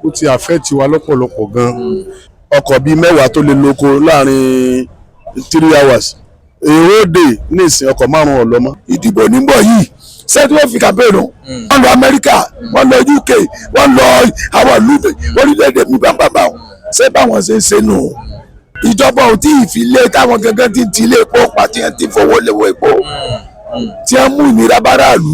ó ti affect wa lọ́pọ̀lọpọ̀ gan. ọkọ̀ bíi mẹ́wàá tó lè lóko láàrin 3 hours èrò dè ní ìsìn ọkọ̀ 5 ọ̀lọ́mọ́. ìdìbò níbọ̀ yìí ṣé tí wọ́n fi kàmpéènù wọ́n lọ Amẹ́ríkà wọ́n lọ UK wọ́n lọ àwọn ìlú orílẹ̀-èdè mi bàbá ṣé báwọn ṣe ń ṣe nù. ìjọba ò tí ì fi lé táwọn gangan ti ilé epo pàtí ẹ̀ ti fowó léwó epo tí wọ́n mú ìnira báráàlú.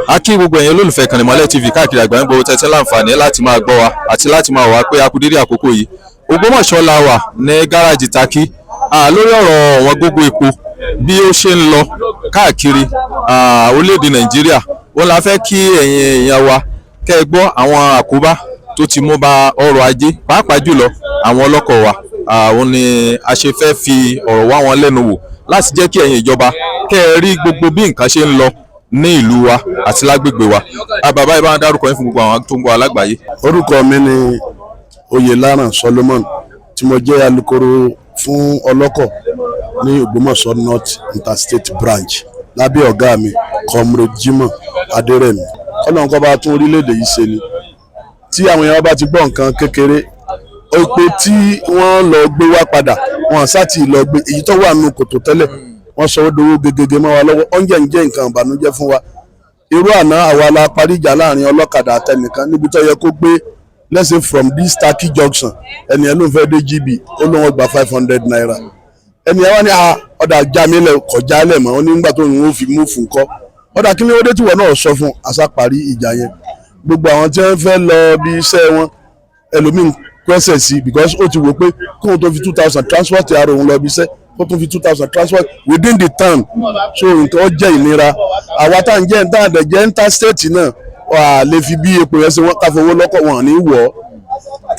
a kí gbogbo ẹ̀yin olólùfẹ́ Ìkànnì Ìmọ́lẹ̀ TV káàkiri àgbáyé gbogbo tẹ́tẹ́ láǹfààní láti máa gbọ́ wa àti láti máa wà pé a kú dédé àkókò yìí. Ògbómọ̀ṣọ́ la wà ní gáràjì Takí lórí ọ̀rọ̀ wọn gbogbo epo bí ó ṣe ń lọ káàkiri orílẹ̀-èdè Nàìjíríà. Wọ́n la fẹ́ kí ẹ̀yin èèyàn wa kẹ́ ẹ gbọ́ àwọn àkóbá tó ti mú bá ọrọ̀ ajé pàápàá jùlọ àwọn ọlọ́kọ̀ wa. Òun ni a ṣe fẹ́ fi ọ̀rọ̀ wá wọn lẹ́nu wò láti jẹ́ kí ẹ̀yin ìjọba kẹ́ ẹ rí gbogbo bí nǹkan ṣe ń lọ ní ìlú wa àti lágbègbè wa. Bàbá yìí bá ń dárúkọ yín fún gbogbo àwọn tó ń gbọ́ alágbàáyé. orúkọ mi ni Oyèláràn Solomon tí mo jẹ́ alukoro fún ọlọ́kọ̀ ní Ògbómọ̀ṣọ́ North Interstate Branch lábẹ́ ọ̀gá mi Comrade Jimoh Adérẹ̀mí. Ọlọ́run kó bá tún orílẹ̀-èdè yìí ṣe ni tí àwọn èèyàn bá ti gbọ́ nǹkan kékeré epo tí wọ́n lọ gbé wá padà wọn sáti lọ gbé èyí tó wà nínú kòtò tẹ́lẹ̀ wọ́n sọ dowó gegege mọ́ wa lọ́wọ́ oúnjẹ ń jẹ́ nǹkan ìbànújẹ́ fún wa. irú àná àwa la parí ìjà láàrin ọlọ́kadà àtẹnìkan níbi tó yẹ kó gbé let's say from this Takí junction ẹni ẹ ló ń fẹ́ dé GB ó ló wọ́n gba 500 naira ẹni ẹ wá ní ọ̀dà jamilẹ̀ kọjá lẹ̀ mọ́ ó ní nígbà tó ń wọ́n fi mú fún kọ́ ọ̀dà kí ni ó dé tí wọ́n náà sọ fún àṣà parí ìjà yẹn. gbogbo àwọn tí wọ́n fẹ́ lọ bí iṣẹ́ wọn ẹlòmíín pẹ́sẹ̀ sí because ó ti wò pé kóun tó fi 2000 transport ara òun lọ bí iṣẹ́ kó tó fi 2000 transport within the town so nǹkan ó jẹ́ ìnira. àwa tá à ń jẹ́ ń tàn àdẹ̀jẹ́ interstate náà wà lè fi bí epo yẹn ṣe wọ́n káfowó lọ́kọ̀ wọn ní wọ̀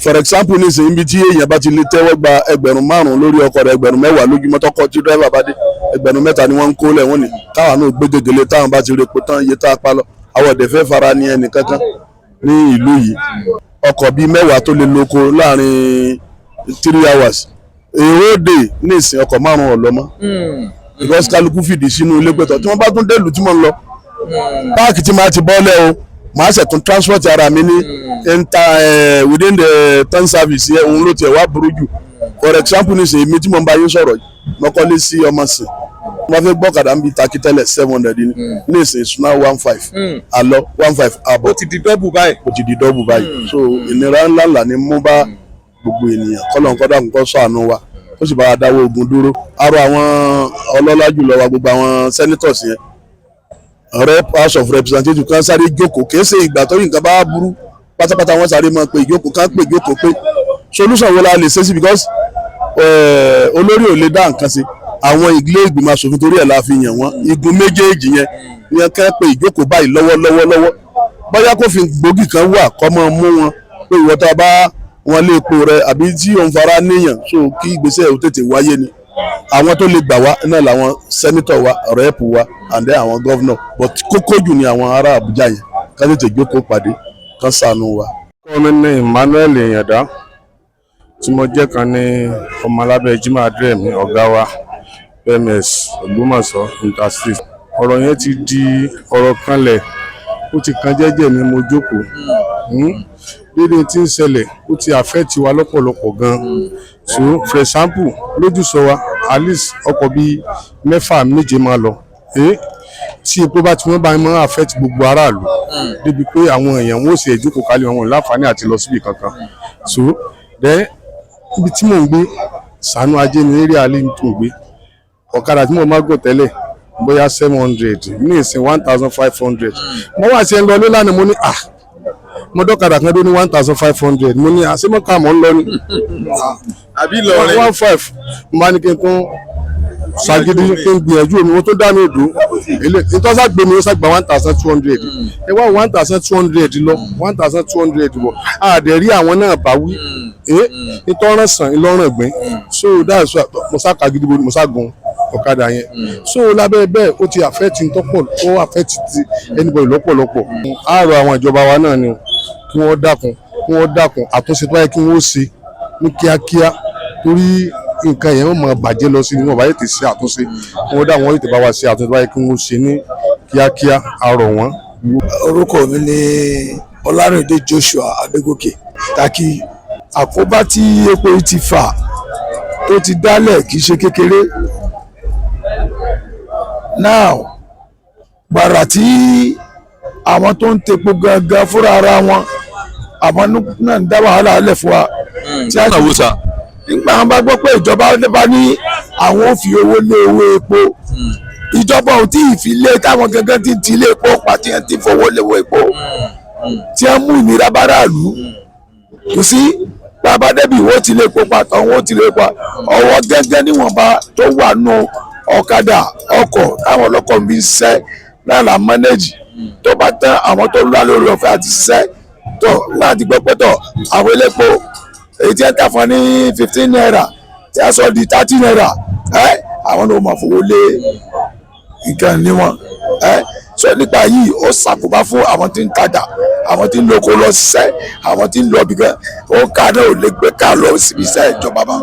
for example nísìnyí ibi tí èèyàn bá ti lè tẹ́wọ́ gba 5,000 lórí ọkọ̀ rẹ̀ 10,000 lójúmọ́ tọkọ tí dírẹ́fà bá dé 3,000 ni wọ́n ń kó lẹ̀ wọ́n ní káwọn náà gbé gègèlè táwọn bá ti rí epo tán iye tá a pa lọ àwọn ọ̀dẹ̀ fẹ́ fara ní ẹnì kankan ní ìlú yìí. ọkọ̀ bíi mẹ́wàá tó lè lóko láàrin 3 hours èrò dè ní ìsìn ọkọ̀ 5 ọ̀lọ́mọ́ because kálukú fìdí sínú ilé pẹ̀tọ̀ tí wọ́n bá tún délùú tí mo ń lọ páàkì tí máa ti bọ́lẹ̀ o màá ṣẹ̀tún transport ara mi ní within the town service yẹn òun ló tiẹ̀ wá burú jù for example ní sèé mi tí mo ń bá yín sọ̀rọ̀ yìí mọ́kànlé sí ọmọ sìn wọ́n fẹ́ gbọ́kadà ń bi Takí tẹ́lẹ̀ 700 ní ìsìn ìṣúná 15 àlọ́ 15 àbọ̀. ó ti di dọ́bù báyìí. so ìnira ńláńlá ni mú bá gbogbo ènìyàn kọ́lọ̀ nǹkan dàkún kọ́ ṣàánú wa ó sì bá wa dáwọ́ ogun dúró. arọ àwọn ọlọ́lá jùlọ wa gbogbo àwọn senators yẹn rep house of representatives kan sáré jókòó kìí ṣe ìgbà tó nǹkan bá burú pátápátá wọn sáré máa pe ìjókòó kan pé ìjókòó pé solution wo la lè ṣe sí because olórí ò lè dá nǹkan sí àwọn ilé ìgbìmọ̀ aṣòfin torí ẹ̀ la fi yàn wọ́n igun méjèèjì yẹn yẹn kẹ́ pé ìjókòó báyìí lọ́wọ́lọ́wọ́ bóyá kó fi gbòógì kan wà kọ́ mọ́ mú wọn pé ìwọ tá a bá wọn lé epo rẹ àbí tí òun fara níyàn so kí ìgbésẹ̀ ò tètè wáyé ni àwọn tó lè gbà wá náà làwọn sẹ́nitọ̀ wa rẹ́ẹ̀pù wa and then àwọn gọ́vnọ̀ but kókó jù ni àwọn ará Àbújá yẹn ká tètè jókòó pàdé kán ṣàánú wa. ọmọ mi ní Emmanuel Ìyàndá tí mo jẹ́ kan ní ọmọ alábẹ́ Jimoh Adérẹ̀mí ọ̀gá wa PMS Ògbómọ̀ṣọ́ Interstate. ọ̀rọ̀ yẹn ti di ọ̀rọ̀ kanlẹ̀ ó ti kan jẹ́jẹ́ mi mo jókòó dédé tí ń ṣẹlẹ̀ ó ti affect wa lọ́pọ̀lọpọ̀ gan-an so for example lójúsọ wa at least ọkọ̀ bíi 6-7 máa lọ tí epo bá ti wọ́n bá máa affect gbogbo aráàlú débi pé àwọn èèyàn wọn ò sì ẹ̀jókòó kalẹ̀ wọn láǹfààní àti lọ síbi kankan so then ibi tí mò ń gbé Sànú Ajé ní eré alẹ́ tó ń gbé ọ̀kadà tí mo máa gùn tẹ́lẹ̀ bóyá 700 ní ìsìn 1,500 mo wá sí ẹ ń lọ lánàá mo ní mo dọ́kadà kan tó ní 1,500 mo ní àṣemọ́ká mọ́ ń lọ ní àbí lọ́ọ̀rẹ́ 1,500 mo bá ní kí n tún ṣàgídí kí n gbìyànjú omi wọn tó dá mi òdò nítorí sàgbé mi ó sàgbà 1,200 ẹ wá 1,200 lọ 1,200 wọ àdẹ̀rí àwọn náà bá wí nítorí sàn ìlọrùn ẹ̀gbìn so that's why mo sá kagidi mo sá gun ọ̀kadà yẹn so lábẹ́ bẹ́ẹ̀ ó ti affect tọ́pọ̀ ó affect ti anybody lọ́pọ̀lọpọ̀ àárọ̀ àwọn ìjọba wa náà ni kí wọ́n dákun àtúnṣe tó yẹ kí wọ́n ṣe ní kíákíá torí nǹkan yẹn wọ́n máa bàjẹ́ lọ sí ni wọ́n bá yẹ ti ṣe àtúnṣe wọ́n dá wọn yìí tẹ̀ bá wa ṣe àtúnṣe tó yẹ kí wọ́n ṣe ní kíákíá àrọ̀ wọn. orúkọ mi ni Ọlárìndé Joshua Adégòkè Taki. Àkóbá tí epo yìí ti fà tó ti dálẹ̀ kì í ṣe kékeré. Now gbàrà tí àwọn tó ń tepo gangan fúnra ara wọn àwọn náà ń dá wàhálà lẹ̀ fún wa. Nígbà wọn bá gbọ́ pé ìjọba bá ní àwọn ò fi owó lé owó epo, ìjọba ò tí ì fi lé táwọn gangan ti lé epo pàtí ẹ̀ ti fowó lé owó epo tí wọ́n mú ìnira báráàlú. Kò sí bàbá débi ìwọ ti lé epo pàtó wọn ti lé epo ọwọ́ gẹ́gẹ́ níwọ̀nba tó wà nù ọ̀kadà ọkọ̀ táwọn ọlọ́kọ̀ ń bí ṣiṣẹ́ náà là mánéjì tó bá tán àwọn tó ń lọ lórí ọ̀fẹ́ àti ṣiṣẹ́ tó láti gbọ́ pẹ́tọ̀ àwọn elépo èyí tí ẹ tà fún ní 15 naira tí a sọ di 30 naira àwọn náà máa fowó lé nǹkan ní wọn sọ nípa yìí ó ṣàkóbá fún àwọn tí ń tajà àwọn tí ń lóko lọ ṣiṣẹ́ àwọn tí ń lọ bìkan ó ká náà ò lè gbé ká lọ síbi iṣẹ́ ìjọba mọ́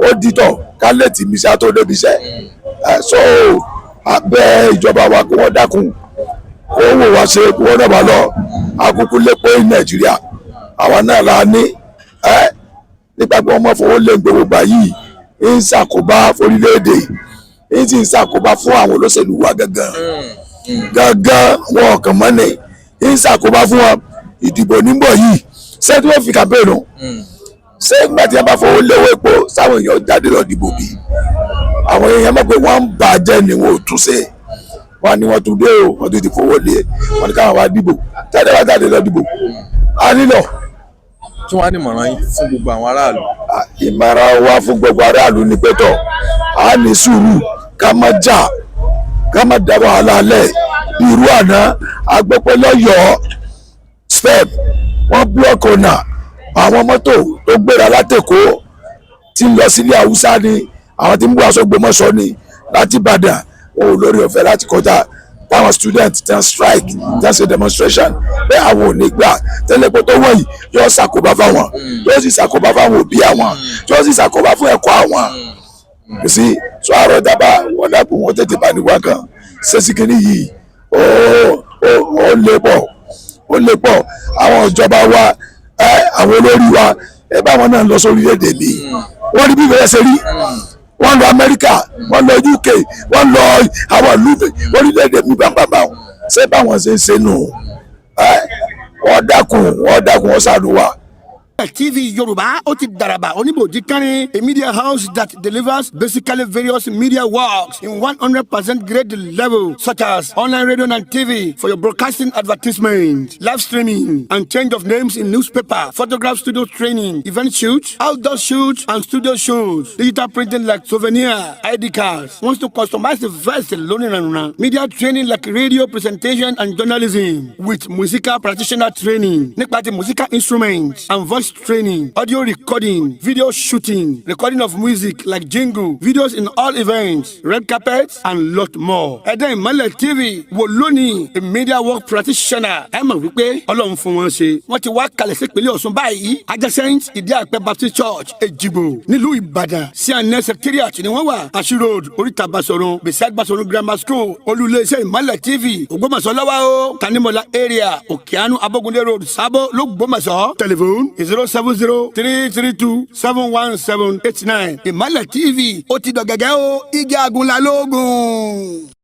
ó dìtọ̀ ká lè tì mí sá tó débi iṣẹ́ so abẹ́ ìjọba wa kí wọ́n dákun kó wò wá ṣe kí wọ́n náà bá lọ akúkú lépo ní Nàìjíríà àwa náà la ní nípa pé wọ́n mọ̀ fowó lé gbogbo gbà yìí ń ṣàkóbá forílẹ̀-èdè ń sì ń ṣàkóbá fún àwọn olóṣèlú wa gangan wọn kàn mọ́ ni ń ṣàkóbá fún wọn. Ìdìbò níbọ̀ yìí ṣé tí wọ́n fi kàmpéènù ṣé nígbà tí wọ́n bá fowó léwó epo sáwọn èèyàn jáde lọ dìbò bí àwọn èèyàn mọ̀ pé wọ́n ń bàjẹ́ ni wọn ò tún ṣe wọn ni wọ́n tún dé o wọ́n tún ti fowó lé wọn ni káwọn wá dìbò jáde wá jáde lọ dìbò a nílò. Tí wọ́n á ní ìmọ̀ràn yín fún gbogbo àwọn aráàlú. Ìmọ̀ràn wa fún gbogbo aráàlú ni pé tọ̀ a ní sùúrù ká má jà ká má dá wàhálà lẹ̀ irú àná agbẹ́pẹ́ lọ́yọ̀ọ́ step wọ́n búlọ́ọ̀kì ọ̀nà àwọn mọ́tò tó gbéra látẹ̀kọ́ tí ń lọ sílé Haúsá ni àwọn tí ń bú aṣọ Ògbómọ̀ṣọ́ ni láti Ìbàdàn wọn ò lórí ọ̀fẹ́ láti kọjá táwọn student tán strike tán ṣe demonstration bẹ́ẹ̀ àwọn ò ní gbà tẹ́lẹ̀ pé tó wọ̀nyí yóò ṣàkóbá fáwọn yóò sì ṣàkóbá fáwọn òbí àwọn yóò sì ṣàkóbá fún ẹ̀kọ́ àwọn kò sí sọ àrò dábàá wọn dàpọ̀ wọn tètè bá níwá kan ṣé sí kínní yìí ó lè pọ̀ àwọn ìjọba wa àwọn olórí wa ẹ bá wọn náà lọ sórí èdè mi wọ́n rí bí ìbẹ̀rẹ̀ ṣe rí wọ́n lọ Amẹ́ríkà wọ́n lọ UK wọ́n lọ àwọn ìlú orílẹ̀-èdè mi bámbámbá ṣé báwọn ṣe ń ṣe nù wọ́n dákun wọ́n ṣàdúrà. TV Yorùbá ó ti dàràbà oníbòjì kánrin, a media house that delivers basically various media works in 100% grade level, such as online radio and TV for your broadcasting advertisement, live streaming and change of names in newspaper, photograph studio training, event shoots, outdoor shoots and studio shows, digital printing like souvenir, ID cards. Wants to customize the vest alone, media training like radio presentation and journalism with musical practitioner training, nípa ti musical instruments and voice training, audio recording, video shooting, recording of music like jingle, videos in all events, red carpets, and lot more. Ẹ̀dá Ìmọ́lẹ̀ TV wò lónìí, a media work practitioner. Ẹ mọ̀ wípé Ọlọ́run fún wọn ṣe. Wọ́n ti wá kalẹ̀ sí ìpínlẹ̀ Ọ̀ṣun báyìí. Adjacent Ìdí-Àpẹ́ Baptist Church, Èjìgbò, nílùú Ìbàdàn. CNS Secretariat ni wọ́n wà. Ashi Road, Oríta Basọ̀run, beside Basọ̀run Grammar School, olú-ilé-iṣẹ́ Ìmọ́lẹ̀ TV, Ògbómọ̀ṣọ́ lọ́wọ́ o. Tanimola area, Òkèánú Abógundé Road, Sábó, l'Ógbómọ̀ṣọ́. Telephone 070-332-71789. Ìmọ́lẹ̀ TV ó ti dọ̀gẹ̀gẹ̀ o, igi àgùnlá lóògùn.